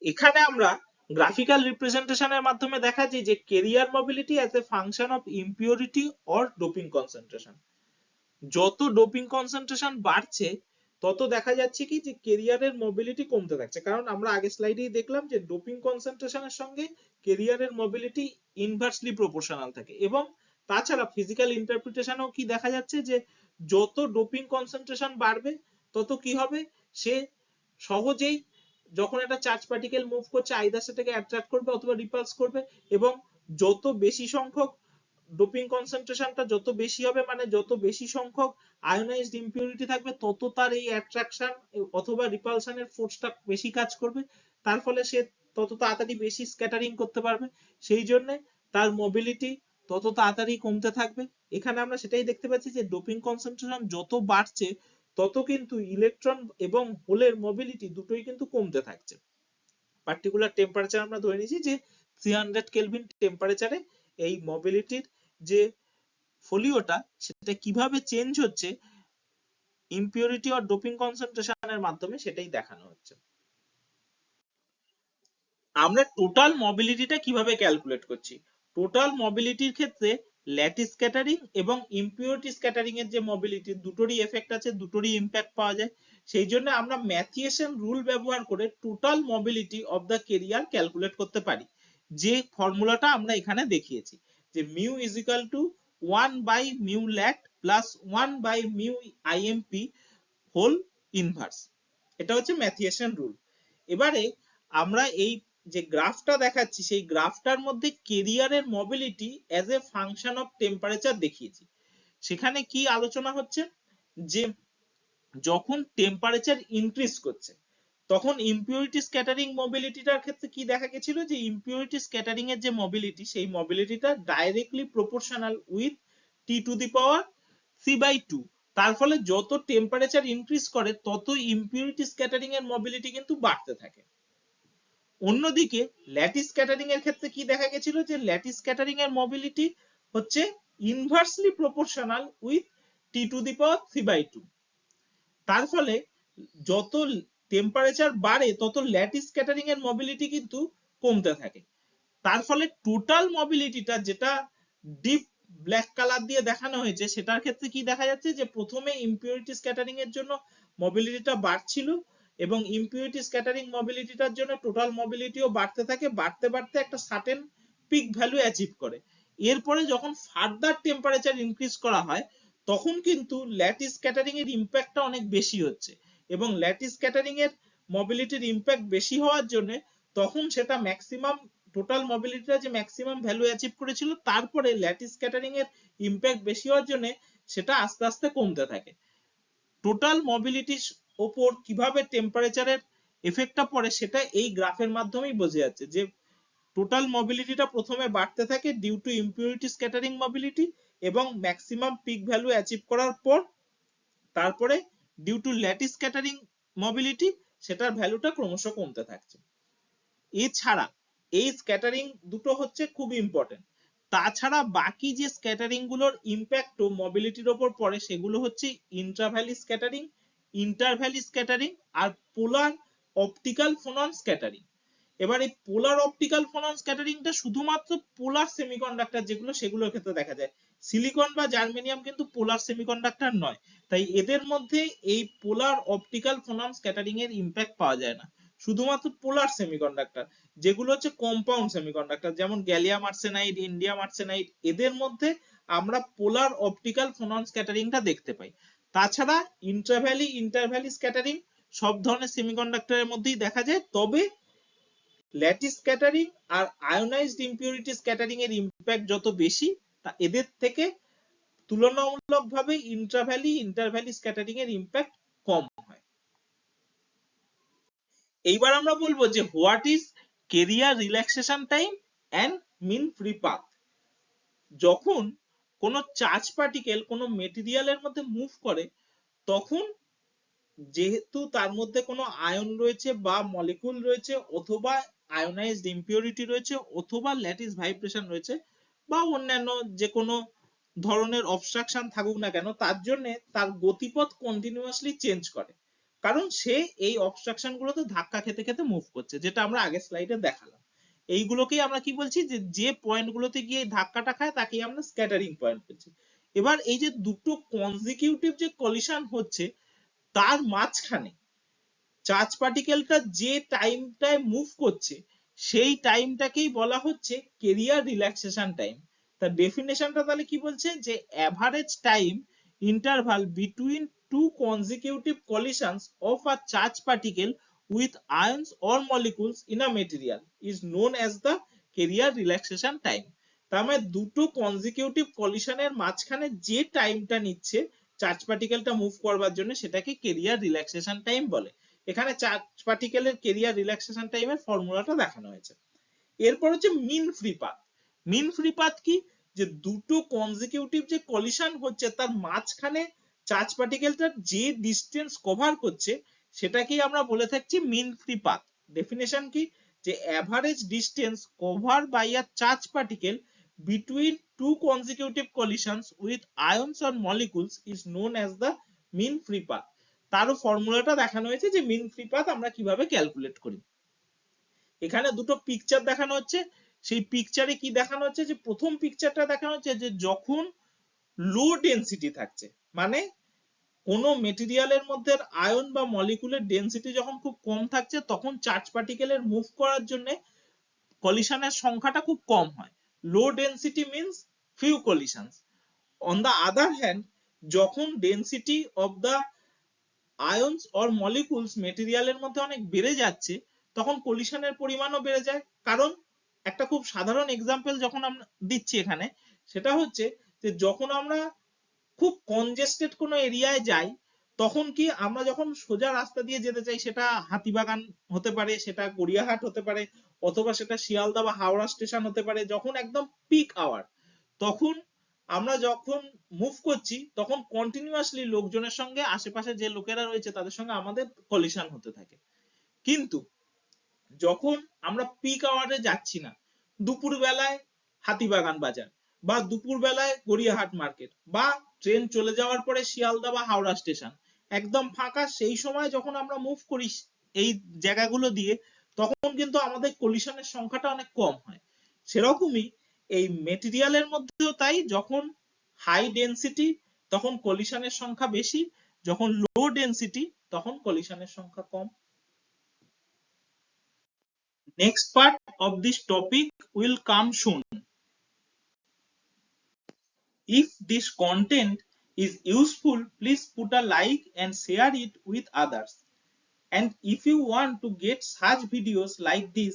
এখানে আমরা গ্রাফিক্যাল রিপ্রেজেন্টেশনের মাধ্যমে দেখাচ্ছি যে career mobility as a function of impurity or doping concentration. যত ডোপিং কনসেন্ট্রেশন বাড়ছে তত দেখা যাচ্ছে কি যে কেরিয়ারের মোবিলিটি কমতে থাকছে, কারণ আমরা আগের স্লাইডেই দেখলাম যে ডোপিং কনসেন্ট্রেশনের সঙ্গে কেরিয়ারের মোবিলিটি ইনভার্সলি প্রপোর্শনাল থাকে। এবং তাছাড়া ফিজিক্যাল ইন্টারপ্রিটেশনেও কি দেখা যাচ্ছে যে যত ডোপিং কনসেন্ট্রেশন বাড়বে তত কি হবে, সে সহজেই যখন একটা চার্জ পার্টিকেল মুভ করছে আইদার সেটাকে অ্যাট্রাক্ট করবে অথবা রিপালস করবে, এবং যত বেশি সংখ্যক ডোপিং কনসেন্ট্রেশনটা যত বেশি হবে, মানে যত বেশি সংখ্যক আয়োনাইজড ইম্পিউরিটি থাকবে তত তার এই অ্যাট্রাকশন অথবা রিপালশনের ফোর্সটা বেশি কাজ করবে, তার ফলে সে তত তাড়াতাড়ি বেশি স্ক্যাটারিং করতে পারবে, সেই জন্য তার মোবিলিটি তত তাড়াতাড়ি কমতে থাকবে। এখানে আমরা সেটাই দেখতে পাচ্ছি যে ডোপিং কনসেন্ট্রেশন যত বাড়ছে তত কিন্তু ইলেকট্রন এবং হোলের মোবিলিটি দুটোই কিন্তু কমতে থাকছে। পার্টিকুলার টেম্পারেচার আমরা ধরে নিয়েছি যে 300 কেলভিন টেম্পারেচারে এই মোবিলিটির যে ফোলিওটা সেটা কিভাবে চেঞ্জ হচ্ছে ইম্পিউরিটি আর ডোপিং কনসেন্ট্রেশনের মাধ্যমে সেটাই দেখানো হচ্ছে। আমরা টোটাল মোবিলিটিটা কিভাবে ক্যালকুলেট করছি? টোটাল মোবিলিটির ক্ষেত্রে ল্যাটিস স্ক্যাটারিং এবং ইম্পিউরিটি স্ক্যাটারিং এর যে মোবিলিটি দুটোরই এফেক্ট আছে, দুটোরই ইম্প্যাক্ট পাওয়া যায়, সেই জন্য আমরা ম্যাথিয়েসন রুল ব্যবহার করে total mobility of the carrier calculate করতে পারি, যে ফর্মুলাটা আমরা এখানে দেখিয়েছি যে mu is equal to 1 by mu lat plus 1 by mu imp whole inverse. এটা হচ্ছে ম্যাথিয়েসন রুল। এবারে আমরা এই যে গ্রাফটা দেখাচ্ছি সেই গ্রাফটার মধ্যে কেরিয়ারের mobility as a function of temperature দেখিয়েছি। সেখানে কি আলোচনা হচ্ছে যে যখন টেম্পারেচার ইনক্রিজ করছে তখন ইম্পিউরিটি স্ক্যাটারিং মোবিলিটিটার ক্ষেত্রে কি দেখা গেছিল যে ইম্পিউরিটি স্ক্যাটারিং এর যে মোবিলিটি সেই মোবিলিটিটা directly proportional with T to the power 3/2। তার ফলে যত টেম্পারেচার ইনক্রিজ করে তত ইম্পিউরিটি স্ক্যাটারিং এর মোবিলিটি কিন্তু বাড়তে থাকে। অন্যদিকে ল্যাটিস স্ক্যাটারিং এর ক্ষেত্রে কি দেখা গেছিল যে ল্যাটিস স্ক্যাটারিং এর মোবিলিটি হচ্ছে inversely proportional with T to the power 3/2। তার ফলে যত টেম্পারেচার বাড়ে তত ল্যাটিস স্ক্যাটারিং এর মোবিলিটি কিন্তু কমতে থাকে। তার ফলে টোটাল মোবিলিটিটা যেটা ডিপ ব্ল্যাক কালার দিয়ে দেখানো হয়েছে সেটার ক্ষেত্রে কি দেখা যাচ্ছে যে প্রথমে ইম্পিউরিটি স্ক্যাটারিং এর জন্য মোবিলিটিটা বাড়ছিল এবং ইম্পিউরিটি স্ক্যাটারিং মোবিলিটিটার জন্য টোটাল মোবিলিটিও বাড়তে থাকে, বাড়তে বাড়তে একটা সার্টেন পিক ভ্যালু অ্যাচিভ করে। এরপরে যখন ফার্দার টেম্পারেচার ইনক্রিজ করা হয় তখন কিন্তু ল্যাটিস স্ক্যাটারিং এর ইম্প্যাক্টটা অনেক বেশি হচ্ছে, এবং ল্যাটিস স্ক্যাটারিং এর মোবিলিটির ইম্প্যাক্ট বেশি হওয়ার জন্য তখন সেটা ম্যাক্সিমাম টোটাল মোবিলিটিটা যে ম্যাক্সিমাম ভ্যালু অ্যাচিভ করেছিল তারপরে ল্যাটিস স্ক্যাটারিং এর ইম্প্যাক্ট বেশি হওয়ার জন্য সেটা আস্তে আস্তে কমতে থাকে। টোটাল মোবিলিটির ওপর কিভাবে টেম্পারেচারের এফেক্টটা পড়ে সেটা এই গ্রাফের মাধ্যমেই বোঝা যাচ্ছে যে টোটাল মোবিলিটিটা প্রথমে বাড়তে থাকে due to impurity scattering mobility, এবং ম্যাক্সিমাম পিক ভ্যালু অ্যাচিভ করার পর তারপরে due to lattice scattering mobility সেটার ভ্যালুটা ক্রমশ কমতে থাকছে। এছাড়া এই স্ক্যাটারিং দুটো হচ্ছে খুব ইম্পর্টেন্ট। তাছাড়া বাকি যে স্ক্যাটারিং গুলোর ইম্প্যাক্টও মোবিলিটির উপর পড়ে সেগুলো হচ্ছে ইন্ট্রাভ্যালি স্ক্যাটারিং, ইন্টারভ্যালি স্ক্যাটারিং আর পোলার অপটিক্যাল ফোনন স্ক্যাটারিং। এবার এই পোলার অপটিক্যাল ফোনন স্ক্যাটারিংটা শুধুমাত্র পোলার সেমিকন্ডাক্টর যেগুলো সেগুলোর ক্ষেত্রে দেখা যায়, সিলিকন বা জার্মেনিয়াম কিন্তু পোলার সেমিকন্ডাক্টর নয়, তাই এদের মধ্যে এই পোলার অপটিক্যাল ফোনন স্ক্যাটারিং এর ইম্প্যাক্ট পাওয়া যায় না। শুধুমাত্র পোলার সেমিকন্ডাক্টর যেগুলো হচ্ছে কম্পাউন্ড সেমিকন্ডাক্টর যেমন গ্যালিয়াম আর্সেনাইড, ইন্ডিয়াম আর্সেনাইড, এদের মধ্যে আমরা পোলার অপটিক্যাল ফোনন স্ক্যাটারিংটা দেখতে পাই। তাছাড়া ইন্ট্রাভ্যালি ইন্টারভ্যালি স্ক্যাটারিং সব ধরনের সেমিকন্ডাক্টরের মধ্যেই দেখা যায়, তবে ল্যাটিস স্ক্যাটারিং আর আয়োনাইজড ইম্পিউরিটি স্ক্যাটারিং এর ইম্প্যাক্ট যত বেশি তা এদের থেকে তুলনামূলকভাবে ইন্ট্রাভ্যালি ইন্টারভ্যালি স্ক্যাটারিং এর ইম্প্যাক্ট কম হয়। এইবার আমরা বলবো যে what is carrier relaxation time and mean free path. যখন কোন চার্জ পার্টিকেল কোন মেটেরিয়ালের মধ্যে মুভ করে তখন যেহেতু তার মধ্যে কোনো আয়ন রয়েছে বা মলিকুল রয়েছে অথবা আয়োনাইজড ইম্পিউরিটি রয়েছে অথবা ল্যাটিস ভাইব্রেশন রয়েছে বা অন্যান্য যে কোনো ধরনের অবস্ট্রাকশন থাকুক না কেন, তার জন্য তার গতিপথ কন্টিনিউয়াসলি চেঞ্জ করে। কারণ সে এই অবস্ট্রাকশন গুলোতে ধাক্কা খেতে খেতে মুভ করছে, যেটা আমরা আগের স্লাইডে দেখালাম। এইগুলোকেই আমরা কি বলছি, যে যে পয়েন্ট গুলোতে গিয়ে ধাক্কাটা খায় তাকেই আমরা স্ক্যাটারিং পয়েন্ট বলছি। এবার এই যে দুটো কনজিকিউটিভ যে কলিশন হচ্ছে তার মাঝখানে চার্জ পার্টিকেলটা যে টাইমটায় মুভ করছে সেই টাইমটাকেই বলা হচ্ছে কেরিয়ার রিল্যাক্সেশন টাইম। তার ডেফিনেশনটা তাহলে কি বলছে, যে average time interval between two consecutive collisions of a charged particle with ions or molecules in a material is known as the carrier relaxation time। তার মানে দুটো কনজিকিউটিভ কলিশনের মাঝখানে যে টাইমটা নিচ্ছে চার্জ পার্টিকেলটা মুভ করবার জন্য সেটাকে কেরিয়ার রিল্যাক্সেশন টাইম বলে। এখানে চার্জ পার্টিকেলের কেরিয়ার রিল্যাক্সেশন টাইমের ফর্মুলাটা দেখানো হয়েছে। এরপর হচ্ছে mean free path. Mean free path কি, যে দুটো কনজিকিউটিভ যে কলিশন হচ্ছে তার মাঝখানে চার্জ পার্টিকেলটা যে ডিসটেন্স কভার করছে সেটাকেই আমরা বলে থাকছি মিন ফ্রি পাথ। ডেফিনেশন কি, যে average distance cover by a charge particle between two consecutive collisions with ions or molecules is known as the mean free path। তারও ফর্মুলাটা দেখানো হয়েছে যে মিন ফ্রি পাথ আমরা কিভাবে ক্যালকুলেট করি। এখানে দুটো পিকচার দেখানো হচ্ছে, সেই পিকচারে কি দেখানো হচ্ছে, যে প্রথম পিকচারটা দেখানো হচ্ছে যে যখন লো ডেনসিটি থাকছে, মানে কোন মেটেরিয়ালের মধ্যে আয়ন বা মলিকুলের ডেনসিটি যখন খুব কম থাকছে তখন চার্জ পার্টিকেলের মুভ করার জন্য কলিশনের সংখ্যাটা খুব কম হয়। Low density means few collisions. On the other hand, যখন density of the ions or molecules মেটেরিয়ালের মধ্যে অনেক বেড়ে যাচ্ছে তখন কলিশনের পরিমাণও বেড়ে যায়। কারণ একটা খুব সাধারণ এক্সাম্পল যখন আমরা দিচ্ছি এখানে, সেটা হচ্ছে যে যখন আমরা খুব কনজেস্টেড কোনো এরিয়ায় যাই তখন কি আমরা যখন সোজা রাস্তা দিয়ে যেতে চাই, সেটা হাতিবাগান হতে পারে, সেটা গড়িয়াহাট হতে পারে, অথবা সেটা শিয়ালদা বা হাওড়া স্টেশন হতে পারে, যখন একদম পিক আওয়ার তখন আমরা যখন মুভ করছি তখন কন্টিনিউয়াসলি লোকজনের সঙ্গে, আশেপাশে যে লোকেরা রয়েছে তাদের সঙ্গে আমাদের কলিশন হতে থাকে। কিন্তু যখন আমরা পিক আওয়ারে যাচ্ছি না, দুপুর বেলায় হাতিবাগান বাজার বা দুপুর বেলায় গড়িয়াহাট মার্কেট বা ট্রেন চলে যাওয়ার পরে শিয়ালদা বা হাওড়া স্টেশন একদম ফাঁকা, সেই সময় যখন আমরা মুভ করি এই জায়গাগুলো দিয়ে তখন কিন্তু আমাদের কলিশনের সংখ্যাটা অনেক কম হয়। সেরকমই এই মেটেরিয়ালের মধ্যেও তাই, যখন হাই ডেনসিটি তখন কলিশনের সংখ্যা বেশি, যখন লো ডেনসিটি তখন কলিশনের সংখ্যা কম। Next part of this topic will come soon. If this content is useful, please put a like and share it with others. And if you want to get such videos like this,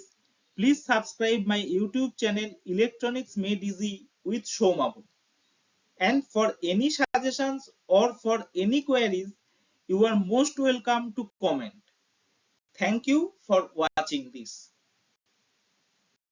please subscribe my YouTube channel Electronics Made Easy with Shomabu. And for any suggestions or for any queries, you are most welcome to comment. Thank you for watching this.